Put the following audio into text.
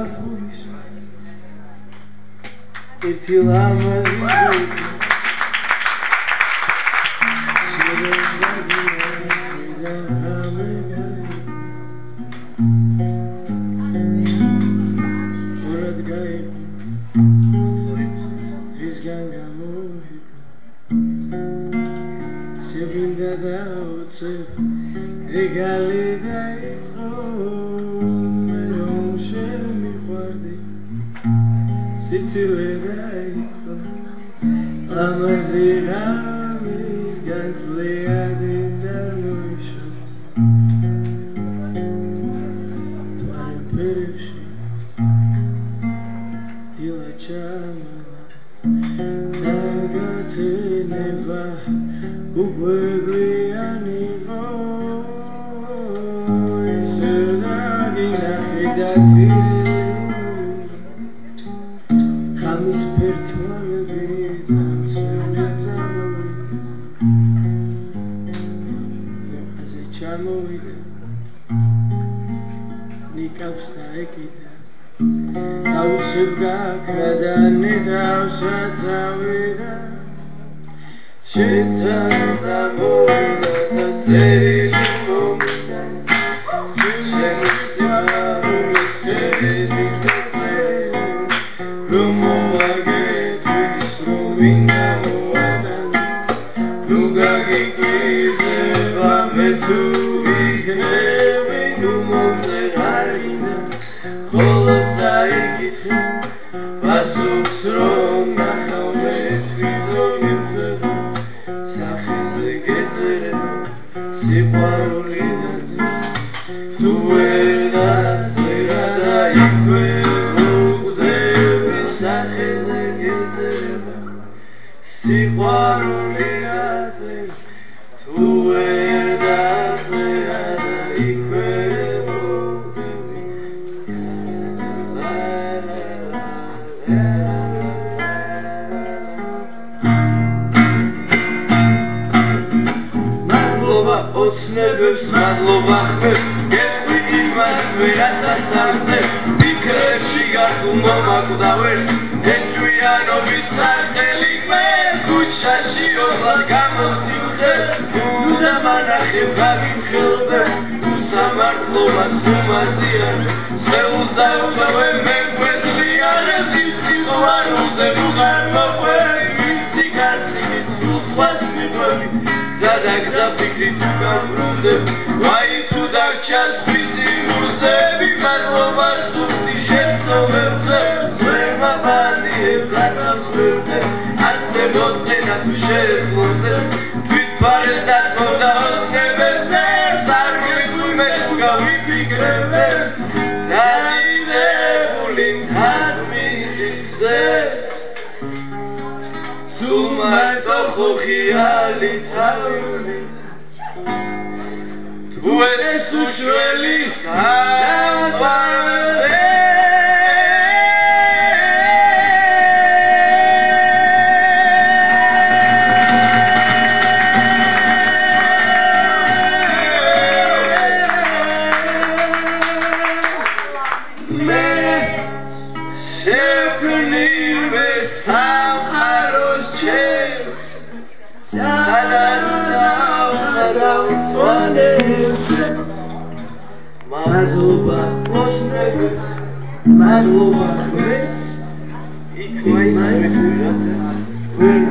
გაფურის ერთი ლამაზი Regali daitzo meron shemikhwardi Sitsile daitzo Lamazi ramis gantzliadi tzarnoisho Tvarim perevshi Tila chamala Tagatineva Uguegliani Kamis pertmalevi dantzeli zamavida Nefhaze chamovida Nikavs daekida Autseb gakra da netavsat zavida Shetan zamovida da tserili momida Otsnebebs madloba ხმებ გეტყვი იმას ვერასაც არ ვწევ ფიქრებში გართულ მომაკვდავერს ეჭვიანობის სარწელი ყვეს ქუჩაში ობლად გამოხდივ ხელს ნუ დამანახებ გავიმხელბე უსამართლობას უმაზიან სხეულს დაუკვევე მე გვეძლიერებ ის სიყვარულზე უღარ მოყვები მისი კარსინით სულ სხვას მიყვები Zadagza fikrit kamrundeb Vai tu darchas visi muzebi Madloba sufti shesnovevze Svema bandiev datas verde Ase motzena tu sheslovzes Tvit pares datmoda osnebevnes Arvi tu metu gavipigreves Dadidebulin hadmitis gzes Sumar tocho chiali tavuli Tu es ushvelis ha-vaze Me shevkni besam harosh chems Madloba osnebes, madloba khves, ik maitz vegadzets, ver